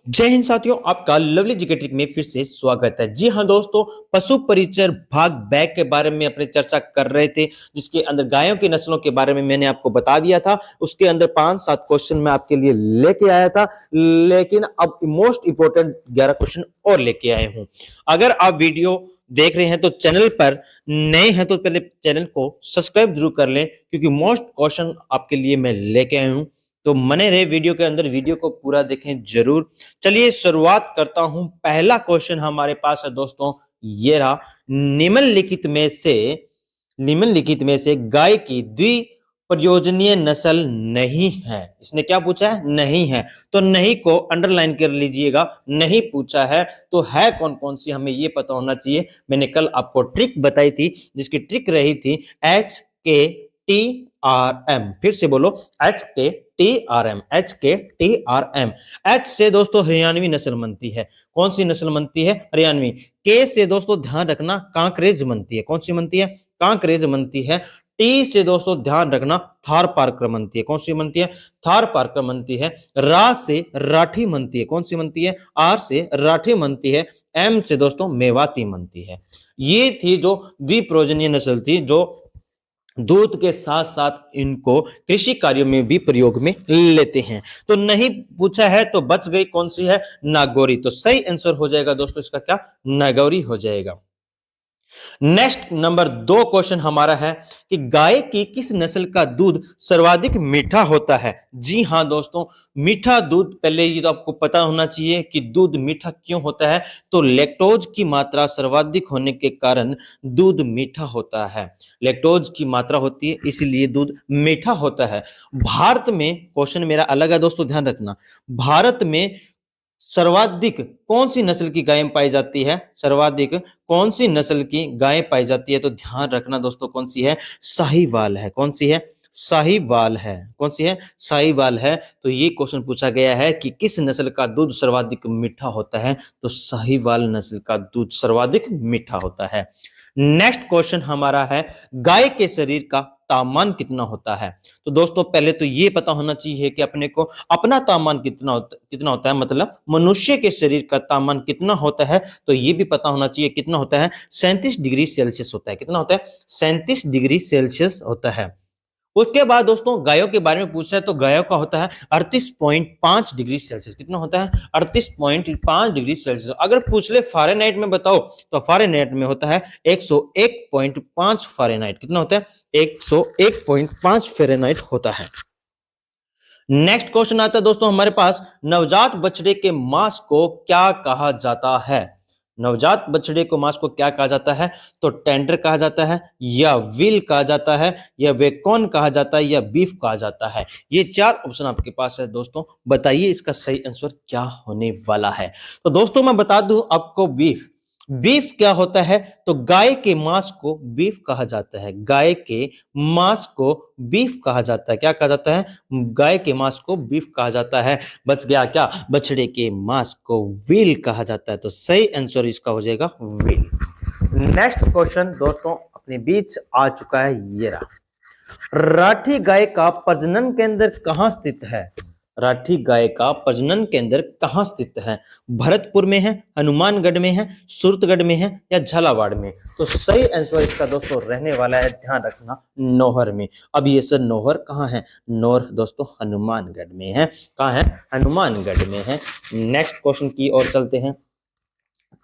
जय हिंद साथियों, आपका लवली जीके ट्रिक में फिर से स्वागत है। जी हाँ दोस्तों, पशु परिचर भाग बैक के बारे में अपनी चर्चा कर रहे थे, जिसके अंदर गायों की नस्लों के बारे में मैंने आपको बता दिया था। उसके अंदर 5-7 क्वेश्चन मैं आपके लिए लेके आया था, लेकिन अब मोस्ट इंपोर्टेंट 11 क्वेश्चन और लेके आए हूं। अगर आप वीडियो देख रहे हैं तो चैनल पर नए हैं तो पहले चैनल को सब्सक्राइब जरूर कर लें, क्योंकि मोस्ट क्वेश्चन आपके लिए मैं लेके आया हूं। तो बने रहे वीडियो के अंदर, वीडियो को पूरा देखें जरूर। चलिए शुरुआत करता हूं। पहला क्वेश्चन हमारे पास है दोस्तों, ये रहा। निम्नलिखित में से गाय की द्विप्रयोजनीय नस्ल नहीं है। इसने क्या पूछा है? नहीं है। तो नहीं को अंडरलाइन कर लीजिएगा। नहीं पूछा है तो है कौन कौन सी, हमें ये पता होना चाहिए। मैंने कल आपको ट्रिक बताई थी, जिसकी ट्रिक रही थी HKTRM। फिर से बोलो, HKTRM। HKTRM। एच से दोस्तों हरियाणवी नस्ल बनती है। कौन सी नस्ल बनती है? हरियाणवी। के से दोस्तों ध्यान रखना कांकरेज बनती है। कौन सी बनती है? कांकरेज बनती है। टी से दोस्तों ध्यान रखना थार पारकर बनती है। कौन सी बनती है? थार पारकर बनती है। रा से राठी बनती है। कौन सी बनती है? आर से राठी बनती है। एम से दोस्तों मेवाती बनती है। ये थी जो द्विप्रयोजनीय नस्ल थी, जो दूध के साथ साथ इनको कृषि कार्यों में भी प्रयोग में लेते हैं। तो नहीं पूछा है तो बच गई कौन सी है? नागौरी। तो सही आंसर हो जाएगा दोस्तों इसका क्या? नागौरी हो जाएगा। नेक्स्ट नंबर 2 क्वेश्चन हमारा है कि गाय की किस नस्ल का दूध सर्वाधिक मीठा होता है? जी हां दोस्तों, मीठा दूध, पहले ये तो आपको पता होना चाहिए कि दूध मीठा क्यों होता है। तो लैक्टोज की मात्रा सर्वाधिक होने के कारण दूध मीठा होता है। लैक्टोज की मात्रा होती है, इसलिए दूध मीठा होता है। भारत में, क्वेश्चन मेरा अलग है दोस्तों, ध्यान रखना। भारत में सर्वाधिक कौन सी नस्ल की गायें पाई जाती है? सर्वाधिक कौन सी नस्ल की गायें पाई जाती है? तो ध्यान रखना दोस्तों, कौन सी है? साहीवाल है। कौन सी है? साहीवाल है। कौन सी है? साहीवाल है। तो ये क्वेश्चन पूछा गया है कि किस नस्ल का दूध सर्वाधिक मीठा होता है? तो साहीवाल नस्ल का दूध सर्वाधिक मीठा होता है। नेक्स्ट क्वेश्चन हमारा है, गाय के शरीर का तापमान कितना होता है? तो दोस्तों पहले तो ये पता होना चाहिए कि अपने को अपना तापमान कितना होता है, मतलब मनुष्य के शरीर का तापमान कितना होता है। तो ये भी पता होना चाहिए कितना होता है। 37 डिग्री सेल्सियस होता है। कितना होता है? 37 डिग्री सेल्सियस होता है। उसके बाद दोस्तों गायों के बारे में पूछा है तो गायों का होता है 38.5 डिग्री सेल्सियस। कितना होता है? 38.5 डिग्री सेल्सियस। अगर पूछ ले फारेनहाइट में बताओ, तो फारेनहाइट में होता है 101.5 फारेनहाइट। कितना होता है? 101.5 फारेनहाइट होता है। नेक्स्ट क्वेश्चन आता है दोस्तों हमारे पास, नवजात बछड़े के मांस को क्या कहा जाता है? नवजात बछड़े को मांस को क्या कहा जाता है? तो टेंडर कहा जाता है, या विल कहा जाता है, या बेकॉन कहा जाता है, या बीफ कहा जाता है। ये 4 ऑप्शन आपके पास है दोस्तों। बताइए इसका सही आंसर क्या होने वाला है। तो दोस्तों मैं बता दूं आपको, बीफ। बीफ क्या होता है? तो गाय के मांस को बीफ कहा जाता है। गाय के मांस को बीफ कहा जाता है। क्या कहा जाता है? गाय के मांस को बीफ कहा जाता है। बच गया क्या? बछड़े के मांस को व्हील कहा जाता है। तो सही आंसर इसका हो जाएगा व्हील। नेक्स्ट क्वेश्चन दोस्तों अपने बीच आ चुका है, ये रहा। राठी गाय का प्रजनन केंद्र कहां स्थित है? राठी गाय का प्रजनन केंद्र कहां स्थित है? भरतपुर में है, हनुमानगढ़ में है, सूरतगढ़ में है, या झालावाड़ में? तो सही आंसर इसका दोस्तों रहने वाला है, ध्यान रखना, नौहर में। अब ये सर नौहर कहां है? नौहर दोस्तों हनुमानगढ़ में है। कहां है? हनुमानगढ़ में है। नेक्स्ट क्वेश्चन की ओर चलते हैं।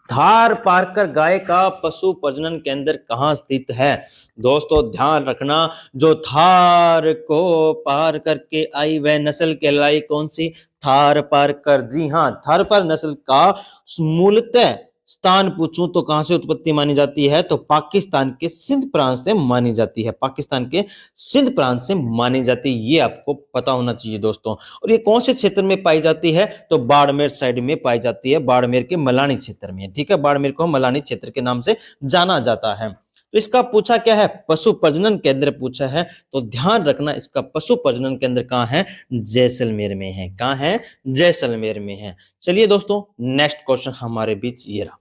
थार पारकर गाय का पशु प्रजनन केंद्र कहां स्थित है? दोस्तों ध्यान रखना, जो थार को पार करके आई वह नस्ल कहलाई कौन सी? थार पारकर। जी हां, थार पार नस्ल का मूलतः स्थान पूछूं तो कहां से उत्पत्ति मानी जाती है? तो पाकिस्तान के सिंध प्रांत से मानी जाती है। पाकिस्तान के सिंध प्रांत से मानी जाती है, ये आपको पता होना चाहिए दोस्तों। और ये कौन से क्षेत्र में पाई जाती है? तो बाड़मेर साइड में पाई जाती है, बाड़मेर के मलानी क्षेत्र में। ठीक है, बाड़मेर को मलानी क्षेत्र के नाम से जाना जाता है। तो इसका पूछा क्या है? पशु प्रजनन केंद्र पूछा है। तो ध्यान रखना, इसका पशु प्रजनन केंद्र कहां है? जैसलमेर में है। कहां है? जैसलमेर में है। चलिए दोस्तों नेक्स्ट क्वेश्चन हमारे बीच ये रहा।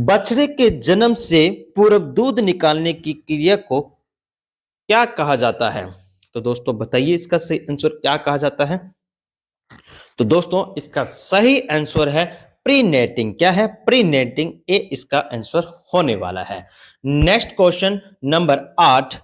बछड़े के जन्म से पूर्व दूध निकालने की क्रिया को क्या कहा जाता है? तो दोस्तों बताइए इसका सही आंसर क्या कहा जाता है। तो दोस्तों इसका सही आंसर है प्रीनेटिंग। क्या है? प्रीनेटिंग। ए इसका आंसर होने वाला है। Next question number 8।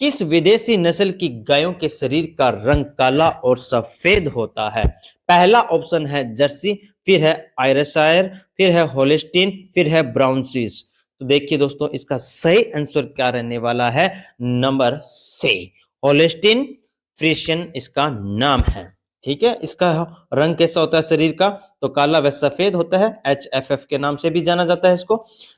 किस विदेशी नस्ल की गायों के शरीर का रंग काला और सफेद होता है? पहला ऑप्शन है जर्सी, फिर है आयरशायर, फिर है होलिस्टीन, फिर है ब्राउन स्विस। तो देखिए दोस्तों इसका सही आंसर क्या रहने वाला है? नंबर सी, होलिस्टीन फ्रिशियन इसका नाम है। ठीक है, इसका रंग कैसा होता है शरीर का? तो काला व सफेद होता है, HFF के नाम से भी जाना जाता है इसको।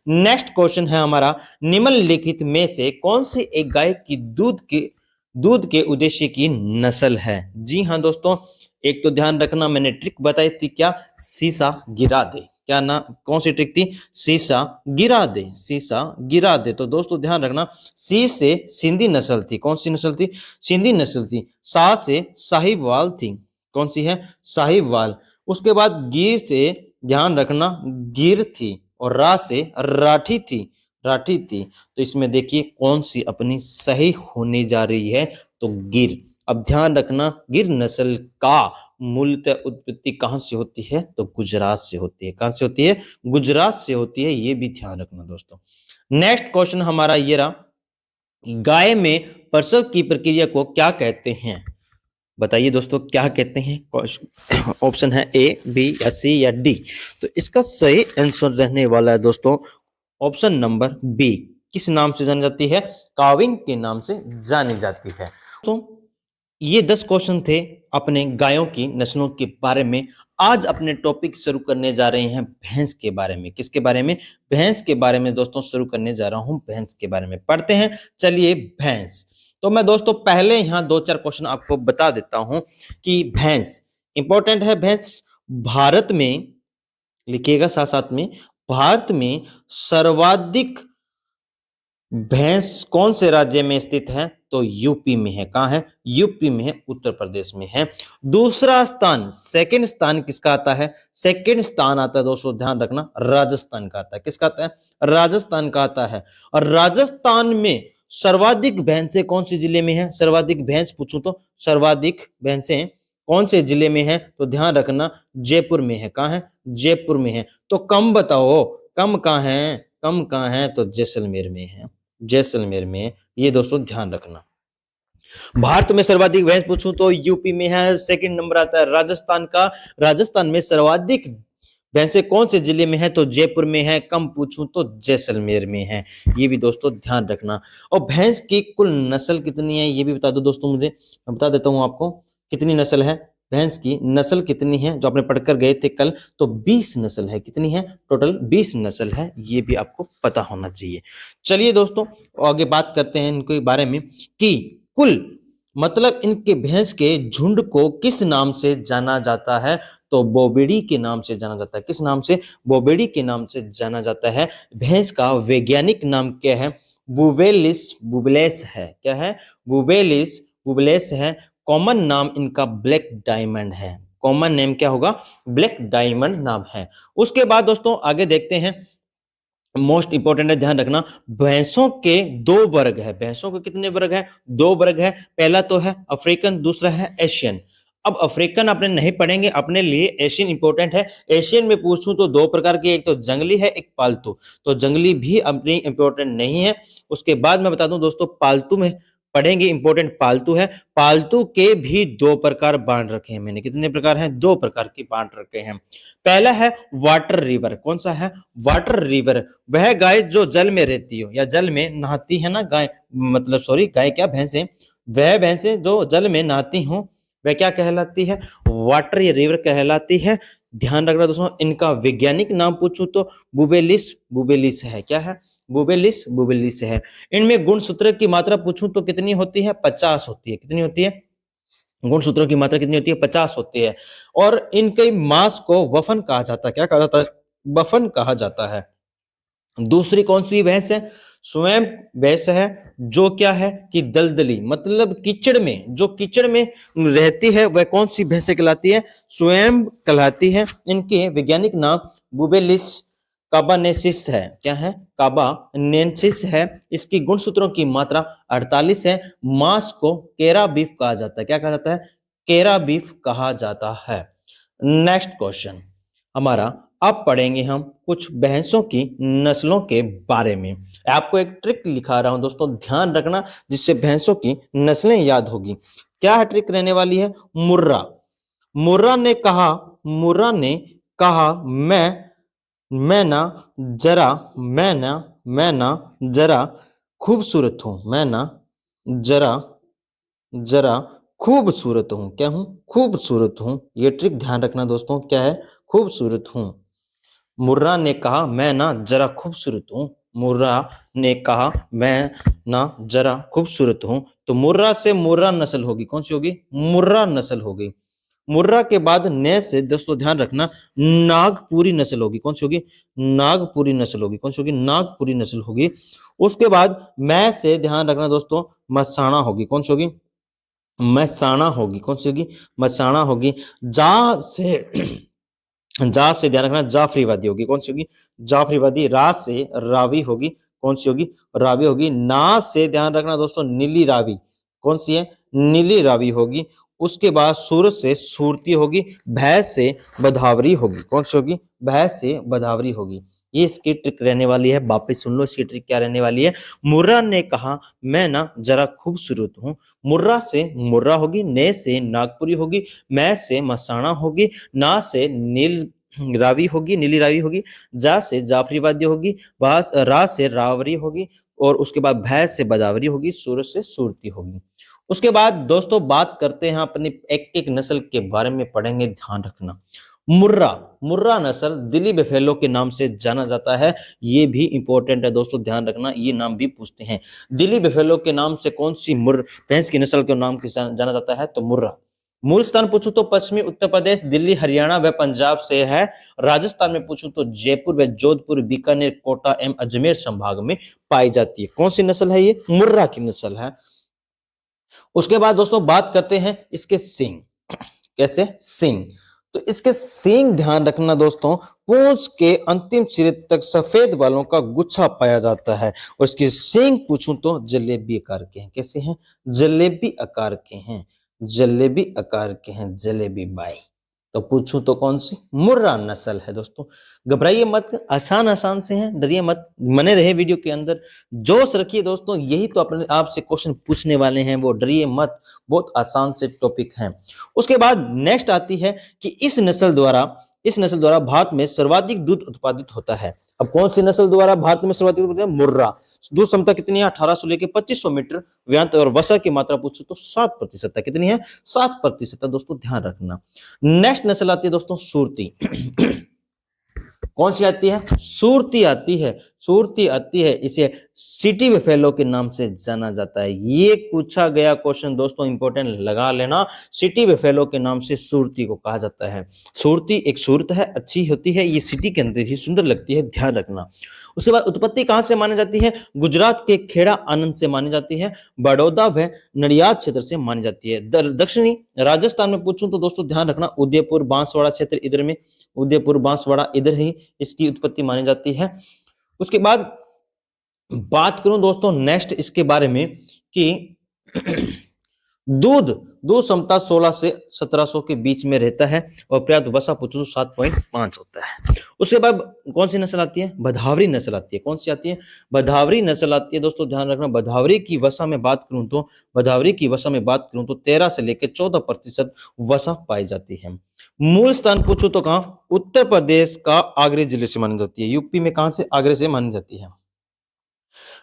नेक्स्ट क्वेश्चन है हमारा, निम्नलिखित में से कौन सी एक गाय की दूध के उद्देश्य की नस्ल है? जी हाँ दोस्तों, एक तो ध्यान रखना, मैंने ट्रिक बताई थी, क्या? सीसा गिरा दे। क्या ना, कौन सी ट्रिक थी? सीसा गिरा दे, सीसा गिरा दे। तो दोस्तों ध्यान रखना, सी से सिंधी नस्ल थी। कौन सी नस्ल थी? सिंधी नस्ल थी। सा से साहिवाल थी। कौन सी है? साहिवाल। उसके बाद गिर से ध्यान रखना, गिर थी। और रा से राठी थी, राठी थी। तो इसमें देखिए कौन सी अपनी सही होने जा रही है? तो गिर। अब ध्यान रखना, गिर नस्ल का मूलतः उत्पत्ति कहां से होती है? तो गुजरात से होती है। कहां से होती है? गुजरात से होती है, ये भी ध्यान रखना दोस्तों। नेक्स्ट क्वेश्चन हमारा ये रहा, गाय में प्रसव की प्रक्रिया को क्या कहते हैं? बताइए दोस्तों क्या कहते हैं? ऑप्शन है ए, बी या सी या डी। तो इसका सही आंसर रहने वाला है दोस्तों ऑप्शन नंबर बी। किस नाम से जानी जाती है? काविंग के नाम से जानी जाती है। तो ये 10 क्वेश्चन थे अपने गायों की नस्लों के बारे में। आज अपने टॉपिक शुरू करने जा रहे हैं भैंस के बारे में। किसके बारे में? भैंस के बारे में दोस्तों शुरू करने जा रहा हूं, भैंस के बारे में पढ़ते हैं। चलिए भैंस। तो मैं दोस्तों पहले यहाँ 2-4 क्वेश्चन आपको बता देता हूं कि भैंस इंपॉर्टेंट है। भैंस भारत में, लिखिएगा साथ साथ में, भारत में सर्वाधिक भैंस कौन से राज्य में स्थित है? तो यूपी में है। कहां है? यूपी में है, उत्तर प्रदेश में है। दूसरा स्थान, सेकंड स्थान किसका आता है? सेकंड स्थान आता है दोस्तों, ध्यान रखना, राजस्थान का आता है। किसका आता है? राजस्थान का आता है। और राजस्थान में सर्वाधिक भैंसे कौन सी जिले में है? सर्वाधिक भैंस पूछूं तो सर्वाधिक भैंसे कौन से जिले में है? तो ध्यान रखना, जयपुर में है। कहां है? जयपुर में है। तो कम बताओ, कम कहां है? कम कहां है? तो जैसलमेर में है, जैसलमेर में। ये दोस्तों ध्यान रखना। भारत में सर्वाधिक भैंस पूछूं तो यूपी में है। सेकंड नंबर आता है राजस्थान का। राजस्थान में सर्वाधिक भैंसे कौन से जिले में है? तो जयपुर में है। कम पूछूं तो जैसलमेर में है। ये भी दोस्तों ध्यान रखना। और भैंस की कुल नस्ल कितनी है ये भी बता दो दोस्तों मुझे। मैं बता देता हूं आपको कितनी नस्ल है। भैंस की नस्ल कितनी है जो आपने पढ़कर गए थे कल? तो 20 नस्ल है। कितनी है? टोटल 20 नस्ल है। ये भी आपको पता होना चाहिए। चलिए दोस्तों आगे बात करते हैं इनके बारे में कि कुल मतलब इनके भैंस के झुंड को किस नाम से जाना जाता है? तो बोबेड़ी के नाम से जाना जाता है। किस नाम से? बोबेड़ी के नाम से जाना जाता है। भैंस का वैज्ञानिक नाम क्या है? बुवेलिस बुबलेस है। क्या है? बुवेलिस बुबलेस है। कॉमन नाम इनका ब्लैक डायमंड है। कॉमन नेम क्या होगा? ब्लैक डायमंड नाम है। उसके बाद दोस्तों आगे देखते हैं, मोस्ट इंपोर्टेंट है, ध्यान रखना, भैंसों के 2 वर्ग है। भैंसों के कितने वर्ग है? 2 वर्ग है। पहला तो है अफ्रीकन, दूसरा है एशियन। अब अफ्रीकन आपने नहीं पढ़ेंगे, अपने लिए एशियन इंपॉर्टेंट है। एशियन में पूछूं तो 2 प्रकार की, एक तो जंगली है, एक पालतू। तो जंगली भी अपनी इंपॉर्टेंट नहीं है। उसके बाद मैं बता दूं दोस्तों, पालतू में पढ़ेंगे, इंपॉर्टेंट पालतू है। पालतू के भी 2 प्रकार बांट रखे हैं मैंने। कितने प्रकार हैं? 2 प्रकार की बांट रखे हैं। पहला है वाटर रिवर। कौन सा है? Water river. वह गाय जो जल में रहती हो या जल में नहाती है ना गाय, मतलब सॉरी गाय क्या, भैंसे, वह भैंसे जो जल में नहाती हो वह क्या कहलाती है? वाटर रिवर कहलाती है। ध्यान रखना दोस्तों, इनका वैज्ञानिक नाम पूछूं तो बुबेलिस बुबेलिस है। क्या है? बुबेलिस बुबेलिस है। इनमें गुणसूत्र की मात्रा पूछूं तो कितनी होती है? 50 होती है। कितनी होती है? गुणसूत्रों की मात्रा कितनी होती है? 50 होती है। और इनके मांस को वफन कहा जाता है। क्या कहा जाता है? वफन कहा जाता है। दूसरी कौन सी भैंस है? स्वयं भैंस है। जो क्या है कि दलदली, मतलब कीचड़ में, जो कीचड़ में रहती है वह कौन सी भैंसे कहलाती है? स्वयं कहलाती है। इनके वैज्ञानिक नाम बुबेलिस काबानेसिस है। क्या है? काबानेसिस है। इसकी गुणसूत्रों की मात्रा 48 है। मांस को केरा बीफ कहा जाता है। क्या कहा जाता है? केरा बीफ कहा जाता है। नेक्स्ट क्वेश्चन हमारा, अब पढ़ेंगे हम कुछ भैंसों की नस्लों के बारे में। आपको एक ट्रिक लिखा रहा हूं दोस्तों, ध्यान रखना, जिससे भैंसों की नस्लें याद होगी। क्या है ट्रिक रहने वाली है? मुर्रा। मुर्रा ने कहा, मुर्रा ने कहा, मैं ना जरा मैं ना जरा खूबसूरत हूं, मैं ना जरा जरा खूबसूरत हूं। क्या हूं? खूबसूरत हूं। ये ट्रिक ध्यान रखना दोस्तों, क्या है? खूबसूरत हूं। मुर्रा ने कहा मैं ना जरा खूबसूरत हूं। मुर्रा ने कहा मैं ना जरा खूबसूरत हूं। तो मुर्रा से मुर्रा नस्ल होगी, कौन सी होगी? मुर्रा नस्ल हो गई। मुर्रा के बाद ने से दोस्तों ध्यान रखना नागपुरी नस्ल होगी, कौन सी होगी? नागपुरी नस्ल होगी, कौन सी होगी? नागपुरी नस्ल होगी। उसके बाद मैं से ध्यान रखना दोस्तों मसाणा होगी, कौन सी होगी? मसाणा होगी, कौन सी होगी? मसाणा होगी। जा से जा से ध्यान रखना जाफरीवादी होगी, कौन सी होगी? जाफरीवादी। रा से रावी होगी, कौन सी होगी? रावी होगी। ना से ध्यान रखना दोस्तों नीली रावी, कौन सी है? नीली रावी होगी। उसके बाद सूर से सूरती होगी। भय से बधावरी होगी, कौन सी होगी? भय से बधावरी होगी। ये इसकी ट्रिक रहने वाली है, वापस सुन लो इसकी ट्रिक क्या रहने वाली है। मुर्रा ने कहा मैं ना जरा खूबसूरत हूं। मुर्रा से मुर्रा होगी, ने से नागपुरी होगी, मैं से मसाणा होगी, ना से नील रावी होगी, नीली रावी होगी, जा से जाफरीवादी होगी, बास रा से रावरी होगी, और उसके बाद भय से बदावरी होगी, सूरज से सूरती होगी। उसके बाद दोस्तों बात करते हैं अपनी एक एक नस्ल के बारे में, पढ़ेंगे, ध्यान रखना। मुर्रा, मुर्रा नस्ल दिल्ली बफेलो के नाम से जाना जाता है। ये भी इंपॉर्टेंट है दोस्तों, ध्यान रखना, ये नाम भी पूछते हैं। दिल्ली बफेलो के नाम से कौन सी भैंस की नस्ल के नाम से जाना जाता है? तो मुर्रा। मूल स्थान पूछूं तो पश्चिमी उत्तर प्रदेश, दिल्ली, हरियाणा व पंजाब से है। राजस्थान में पूछूं तो जयपुर व जोधपुर, बीकानेर, कोटा एवं अजमेर संभाग में पाई जाती है। कौन सी नस्ल है? ये मुर्रा की नस्ल है। उसके बाद दोस्तों बात करते हैं इसके सींग। कैसे? सींग। तो इसके सींग ध्यान रखना दोस्तों, पूंछ के अंतिम सिरे तक सफेद बालों का गुच्छा पाया जाता है। और इसके सींग पूछूं तो जलेबी आकार के हैं। कैसे हैं? जलेबी आकार के हैं। जलेबी आकार के हैं, जलेबी बाई। तो पूछूं तो कौन सी? मुर्रा नस्ल है दोस्तों। घबराइए मत, आसान आसान से हैं, डरिए मत, बने रहे वीडियो के अंदर, जोश रखिए दोस्तों, यही तो अपने आपसे क्वेश्चन पूछने वाले हैं, वो डरिए मत, बहुत आसान से टॉपिक हैं। उसके बाद नेक्स्ट आती है कि इस नस्ल द्वारा भारत में सर्वाधिक दूध उत्पादित होता है। अब कौन सी नस्ल द्वारा भारत में सर्वाधिक दूध? मुर्रा। दूध क्षमता कितनी है? 1800 लेके 2500 मीटर व्यांत, और वसा की मात्रा पूछो तो 7% है। कितनी है? 7% है दोस्तों, ध्यान रखना। नेक्स्ट नस्ल आती है दोस्तों सूरती। कौन सी आती है? सूरती आती है। सूरती आती है, इसे सिटी बफेलो के नाम से जाना जाता है। ये पूछा गया क्वेश्चन दोस्तों, इंपॉर्टेंट लगा लेना, सिटी बफेलो के नाम से सूरती को कहा जाता है। सूरती एक सूरत है, अच्छी होती है, ये सिटी के अंदर ही सुंदर लगती है, ध्यान रखना। उसके बाद उत्पत्ति कहां से मानी जाती है? गुजरात के खेड़ा आनंद से मानी जाती है, बड़ौदा व नडियाद क्षेत्र से मानी जाती है। दक्षिणी राजस्थान में पूछूं तो दोस्तों ध्यान रखना, उदयपुर बांसवाड़ा क्षेत्र इधर में, उदयपुर बांसवाड़ा इधर ही इसकी उत्पत्ति मानी जाती है। उसके बाद बात करूं दोस्तों नेक्स्ट इसके बारे में कि दूध दूध क्षमता 16 से 1700 के बीच में रहता है, और पर्याप्त वसा पूछो तो 7.5 होता है। उसके बाद कौन सी नस्ल आती है? भदावरी नस्ल आती है। कौन सी आती है? भदावरी नस्ल आती है दोस्तों, ध्यान रखना। भदावरी की वसा में बात करूं तो 13 से लेकर 14% वसा पाई जाती है। मूल स्थान पूछो तो कहां? उत्तर प्रदेश का आगरे जिले से मानी जाती है। यूपी में कहां से? आगरे से मानी जाती है।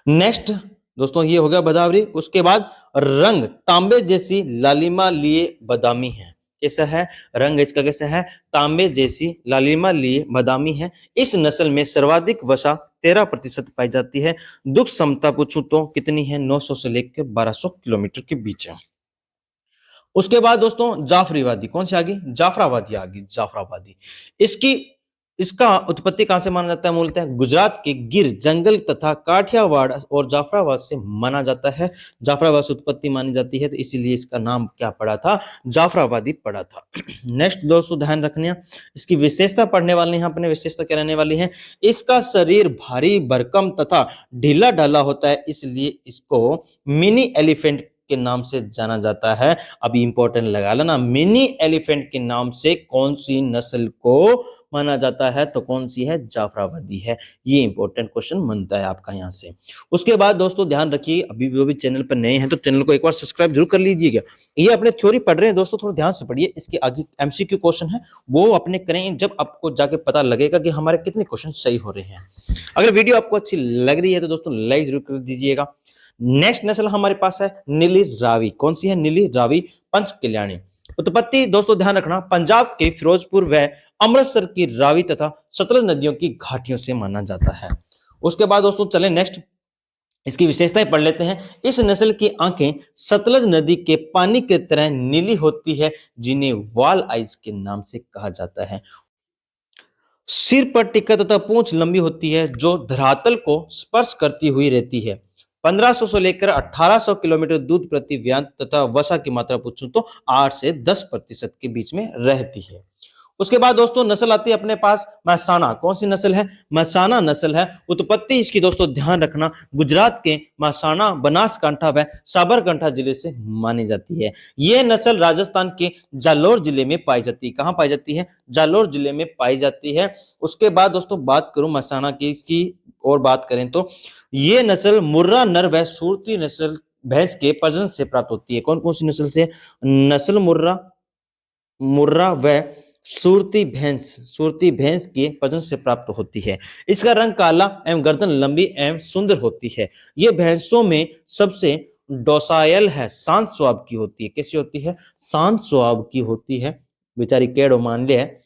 नेक्स्ट दोस्तों ये हो गया बदावरी। उसके बाद रंग तांबे जैसी लालिमा लिए बादामी है। कैसा है रंग इसका? कैसा है? तांबे जैसी लालिमा लिए बादामी है। इस नस्ल में सर्वाधिक वसा 13% पाई जाती है। दुग्ध क्षमता पूछूं तो कितनी है? 900 से लेकर 1200 किलोमीटर के बीच है। उसके बाद दोस्तों जाफरीवादी, कौन सी आ गई? जाफराबादी आ गई, जाफराबादी। इसकी इसका उत्पत्ति कहां से माना जाता है? मूलतः गुजरात के गिर जंगल तथा काठियावाड़ और जाफराबाद से माना जाता है। जाफराबाद से उत्पत्ति मानी जाती है, तो इसीलिए इसका नाम क्या पड़ा था? जाफराबादी पड़ा था। नेक्स्ट दोस्तों ध्यान रखना, इसकी विशेषता पढ़ने वाले हैं अपने। विशेषता क्या रहने वाली है? इसका शरीर भारी भरकम तथा ढीला ढाला होता है, इसलिए इसको मिनी एलिफेंट के नाम से जाना जाता है? अभी इंपॉर्टेंट लगा लेना, मिनी एलिफेंट के नाम से कौन सी नस्ल को माना जाता है? तो कौन सी है? जाफराबादी है। ये इंपॉर्टेंट क्वेश्चन बनता है आपका यहाँ से। उसके बाद दोस्तों ध्यान रखिए, अभी जो भी चैनल पर नए हैं तो चैनल को एक बार सब्सक्राइब जरूर कर लीजिएगा। ये अपने थ्योरी पढ़ रहे हैं दोस्तों, थोड़ा ध्यान से पढ़िए, इसके आगे एमसीक्यू क्वेश्चन है वो अपने करें, जब आपको जाके पता लगेगा कि हमारे कितने क्वेश्चन सही हो रहे हैं। अगर वीडियो आपको अच्छी लग रही है तो दोस्तों लाइक जरूर कर दीजिएगा। नेक्स्ट नस्ल हमारे पास है नीली रावी। कौन सी है? नीली रावी पंच कल्याणी। उत्पत्ति दोस्तों ध्यान रखना, पंजाब के फिरोजपुर व अमृतसर की रावी तथा सतलज नदियों की घाटियों से माना जाता है। उसके बाद दोस्तों चले नेक्स्ट, इसकी विशेषताएं पढ़ लेते हैं। इस नस्ल की आंखें सतलज नदी के पानी की तरह नीली होती है, जिन्हें वॉल आइज के नाम से कहा जाता है। सिर पर टिक्का तथा पूंछ लंबी होती है, जो धरातल को स्पर्श करती हुई रहती है। 1500 से लेकर 1800 किलोमीटर दूध प्रति व्यान तथा वसा की मात्रा पूछूं तो 8 से 10% के बीच में रहती है। उसके बाद दोस्तों नस्ल आती है अपने पास महसाना। कौन सी नस्ल है? महसाना नस्ल है। उत्पत्ति इसकी दोस्तों ध्यान रखना, गुजरात के महसाना, बनासकांठा व साबरकांठा जिले से मानी जाती है। यह नस्ल राजस्थान के जालोर जिले में पाई जाती है। कहां पाई जाती है? जालोर जिले में पाई जाती है। उसके बाद दोस्तों बात करूं महसाना की, इसकी और बात करें तो ये नस्ल मुर्रा नर व सूरती नस्ल भैंस के प्रजनन से प्राप्त होती है। कौन कौन सी नस्ल से? नस्ल मुर्रा, मुर्रा व सुरती भैंस के प्रजनन से प्राप्त होती है। इसका रंग काला एवं गर्दन लंबी एवं सुंदर होती है। यह भैंसों में सबसे डोसायल है, शांत स्वभाव की होती है। कैसी होती है? शांत स्वभाव की होती है, बेचारी केड़ो मान ले है।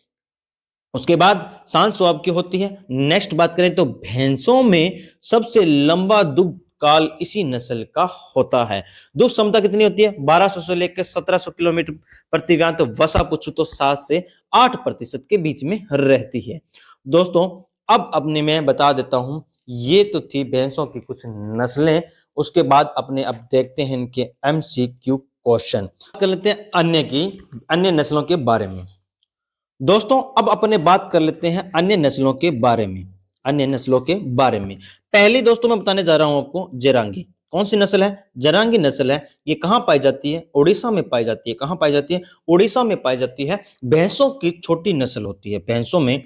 उसके बाद शांत स्वभाव की होती है। नेक्स्ट बात करें तो भैंसों में सबसे लंबा दुग्ध काल इसी नस्ल का होता है। दुग्ध क्षमता कितनी होती है? 1200 से लेकर 1700 किलोमीटर प्रति व्यान। तो वसा पूछू तो 7 से 8% के बीच में रहती है। दोस्तों अब अपने मैं बता देता हूं, ये तो थी भैंसों की कुछ नस्लें। उसके बाद अपने अब देखते हैं इनके एमसीक्यू क्वेश्चन। कर लेते हैं अन्य नस्लों के बारे में। दोस्तों अब अपने बात कर लेते हैं अन्य नस्लों के बारे में। पहली दोस्तों मैं बताने जा रहा हूं आपको जरांगी। कौन सी नस्ल है? जरांगी नस्ल है। ये कहां पाई जाती है? उड़ीसा में पाई जाती है। कहां पाई जाती है? उड़ीसा में पाई जाती है। भैंसों की छोटी नस्ल होती है। भैंसों में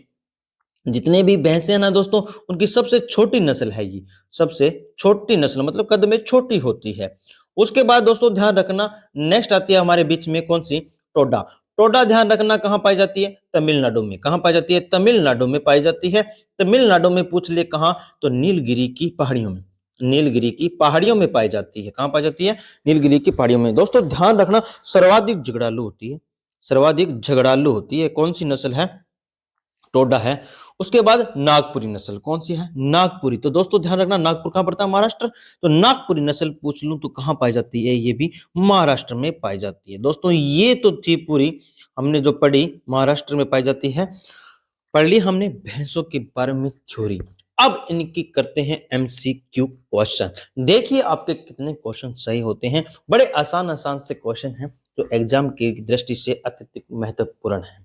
जितने भी भैंसे हैं ना दोस्तों, उनकी सबसे छोटी नस्ल है ये। सबसे छोटी नस्ल मतलब कद में छोटी होती है। उसके बाद दोस्तों ध्यान रखना, नेक्स्ट आती है हमारे बीच में कौन सी? टोडा। टोडा ध्यान रखना कहां पाई जाती है? तमिलनाडु में। कहां पाई जाती है? तमिलनाडु में पाई जाती है। तमिलनाडु में पूछ ले कहां? तो नीलगिरी की पहाड़ियों में। नीलगिरी की पहाड़ियों में पाई जाती है। कहां पाई जाती है? नीलगिरी की पहाड़ियों में। दोस्तों ध्यान रखना, सर्वाधिक झगड़ालू होती है। सर्वाधिक झगड़ालू होती है। कौन सी नस्ल है? टोडा है। उसके बाद नागपुरी नस्ल। कौन सी है? नागपुरी। तो दोस्तों ध्यान रखना, नागपुर कहां पड़ता है? महाराष्ट्र। तो नागपुरी नस्ल पूछ लूं तो कहां पाई जाती है? ये भी महाराष्ट्र में पाई जाती है। दोस्तों ये तो थी पूरी हमने जो पढ़ी, महाराष्ट्र में पाई जाती है। पढ़ ली हमने भैंसों के बारे में थ्योरी। अब इनकी करते हैं एमसीक्यू क्वेश्चन। देखिए आपके कितने क्वेश्चन सही होते हैं। बड़े आसान से क्वेश्चन हैं जो एग्जाम की दृष्टि से अत्यधिक महत्वपूर्ण है।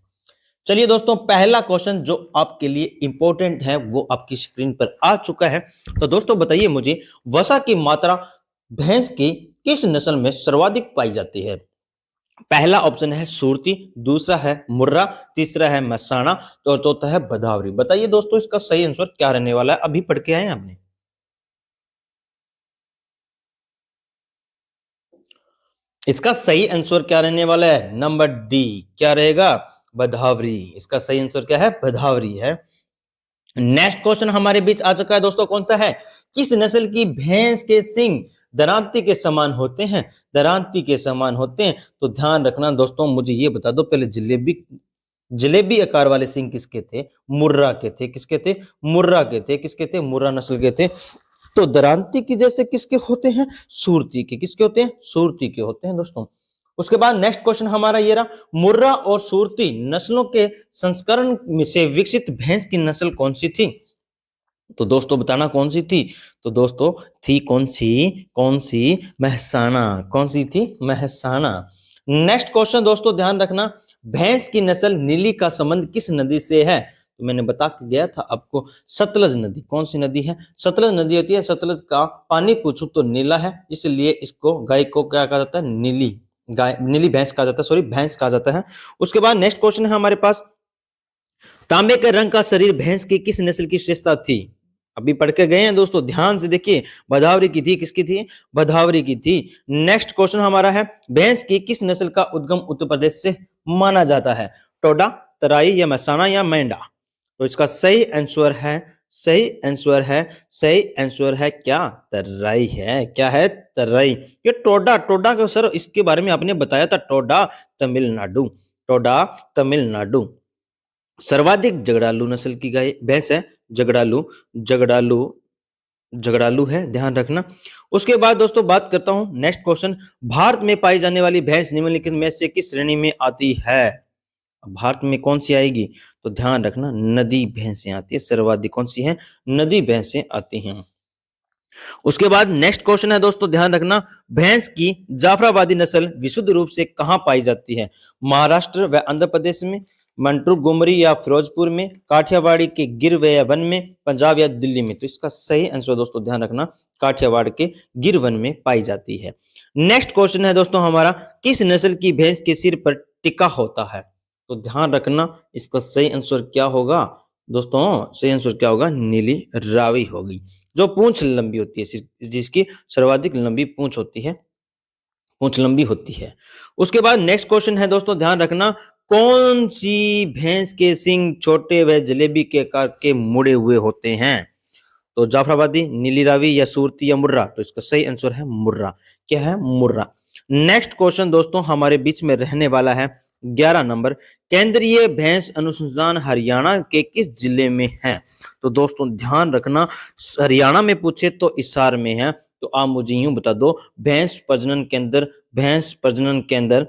चलिए दोस्तों पहला क्वेश्चन जो आपके लिए इंपॉर्टेंट है वो आपकी स्क्रीन पर आ चुका है। तो दोस्तों बताइए मुझे, वसा की मात्रा भैंस की किस नस्ल में सर्वाधिक पाई जाती है? पहला ऑप्शन है सुरती, दूसरा है मुर्रा, तीसरा है मसाना और चौथा है भदावरी। बताइए दोस्तों इसका सही आंसर क्या रहने वाला है? अभी पढ़ के आए हैं आपने। इसका सही आंसर क्या रहने वाला है? Number D. क्या रहेगा? भदावरी। इसका सही आंसर क्या है? भदावरी है। नेक्स्ट क्वेश्चन हमारे बीच आ चुका है दोस्तों, कौन सा है? किस नस्ल की भैंस के सींग दरांती के समान होते हैं? दरांती के समान होते हैं। तो ध्यान रखना दोस्तों, मुझे ये बता दो पहले, जलेबी आकार वाले सींग किसके थे? मुर्रा के थे। किसके थे? मुर्रा के थे। किसके थे? मुर्रा नस्ल के थे। तो दरांती की जैसे किसके होते हैं? सूरती के। किसके होते हैं? सूरती के होते हैं दोस्तों। उसके बाद नेक्स्ट क्वेश्चन हमारा ये रहा, मुर्रा और सूरती नस्लों के संस्करण में से विकसित भैंस की नस्ल कौन सी थी? तो दोस्तों बताना कौन सी थी? तो दोस्तों थी कौन सी? महसाना। कौन सी थी? महसाना। नेक्स्ट क्वेश्चन दोस्तों ध्यान रखना, भैंस की नस्ल नीली का संबंध किस नदी से है? तो मैंने बता के गया था आपको, सतलज नदी। कौन सी नदी है? सतलज नदी होती है। सतलज का पानी पूछूं तो नीला है, इसलिए इसको गाय को क्या कहा जाता है? नीली गाय, नीली भैंस कहा जाता है, सॉरी भैंस कहा जाता है। उसके बाद नेक्स्ट क्वेश्चन है हमारे पास, तांबे के रंग का शरीर भैंस की किस नस्ल की विशेषता थी? अभी पढ़ के गए हैं दोस्तों, ध्यान से देखिए। भदावरी की थी। किसकी थी? भदावरी की थी। नेक्स्ट क्वेश्चन हमारा है, भैंस की किस नस्ल का उद्गम उत्तर प्रदेश से माना जाता है? टोडा, तराई या महसाणा या मेंढा? तो इसका सही आंसर है, सही आंसर है, सही आंसर है क्या? तराई है। क्या है? तराई। ये टोडा, टोडा का सर इसके बारे में आपने बताया था, टोडा तमिलनाडु, टोडा तमिलनाडु। सर्वाधिक झगड़ालू नस्ल की गाय भैंस है झगड़ालू, झगड़ालू, झगड़ालू है, ध्यान रखना। उसके बाद दोस्तों बात करता हूं नेक्स्ट क्वेश्चन, भारत में पाई जाने वाली भैंस निम्नलिखित में से किस श्रेणी में आती है? भारत में कौन सी आएगी? तो ध्यान रखना, नदी भैंसें आती है। सर्वाधिक कौन सी है? नदी भैंसें आती हैं। उसके बाद नेक्स्ट क्वेश्चन है दोस्तों, ध्यान रखना, भैंस की जाफराबादी नस्ल विशुद्ध रूप से कहां पाई जाती है? महाराष्ट्र व आंध्र प्रदेश में, मंटू गुमरी या फिरोजपुर में, काठियावाड़ी के गिर व वन में, पंजाब या दिल्ली में? तो इसका सही आंसर दोस्तों ध्यान रखना, काठियावाड़ के गिर वन में पाई जाती है। नेक्स्ट क्वेश्चन है दोस्तों हमारा, किस नस्ल की भैंस के सिर पर टिका होता है? तो ध्यान रखना, इसका सही आंसर क्या होगा दोस्तों? सही आंसर क्या होगा? नीली रावी होगी, जो पूंछ लंबी होती है, जिसकी सर्वाधिक लंबी पूंछ होती है, पूंछ लंबी होती है। उसके बाद नेक्स्ट क्वेश्चन है दोस्तों, ध्यान रखना, कौन सी भैंस के सींग छोटे व जलेबी के आकार के मुड़े हुए होते हैं? तो जाफराबादी, नीली रावी या सूरती या मुर्रा? तो इसका सही आंसर है मुर्रा। क्या है? मुर्रा। नेक्स्ट क्वेश्चन दोस्तों हमारे बीच में रहने वाला है 11 नंबर, केंद्रीय भैंस अनुसंधान हरियाणा के किस जिले में है? तो दोस्तों ध्यान रखना, हरियाणा में पूछे तो हिसार में है। तो आप मुझे यूं बता दो, भैंस प्रजनन केंद्र, भैंस प्रजनन केंद्र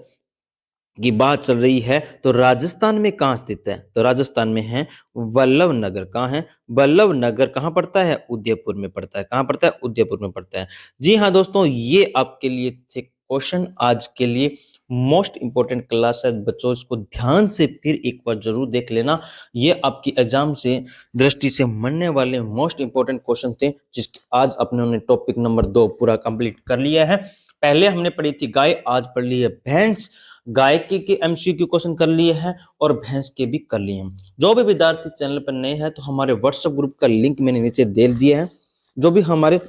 की बात चल रही है तो राजस्थान में कहाँ स्थित है? तो राजस्थान में है वल्लभ नगर। कहाँ है? वल्लभ नगर कहाँ पड़ता है? उदयपुर में पड़ता है। कहाँ पड़ता है? उदयपुर में पड़ता है। जी हाँ दोस्तों, ये आपके लिए थे क्वेश्चन आज के लिए। मोस्ट इंपोर्टेंट क्लास है बच्चों, इसको ध्यान से फिर एक बार जरूर देख लेना। ये आपकी एग्जाम से दृष्टि से मनने वाले मोस्ट इंपोर्टेंट क्वेश्चन थे, जिसके आज अपने टॉपिक नंबर 2 पूरा कंप्लीट कर लिया है। पहले हमने पढ़ी थी गाय, आज पढ़ ली है भैंस। गाय के एमसीक्यू क्वेश्चन कर लिए हैं और भैंस के भी कर लिए हैं। जो भी विद्यार्थी चैनल पर नए हैं तो हमारे व्हाट्सएप ग्रुप का लिंक मैंने नीचे दे दिया है। जो भी हमारे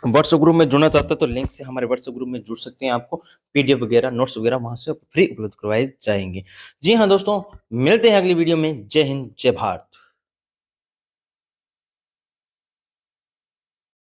व्हाट्सएप ग्रुप में जुड़ना चाहता है तो लिंक से हमारे व्हाट्सएप ग्रुप में जुड़ सकते हैं। आपको पीडीएफ वगैरह, नोट्स वगैरह वहां से फ्री उपलब्ध करवाए जाएंगे। जी हाँ दोस्तों, मिलते हैं अगली वीडियो में। जय हिंद, जय भारत।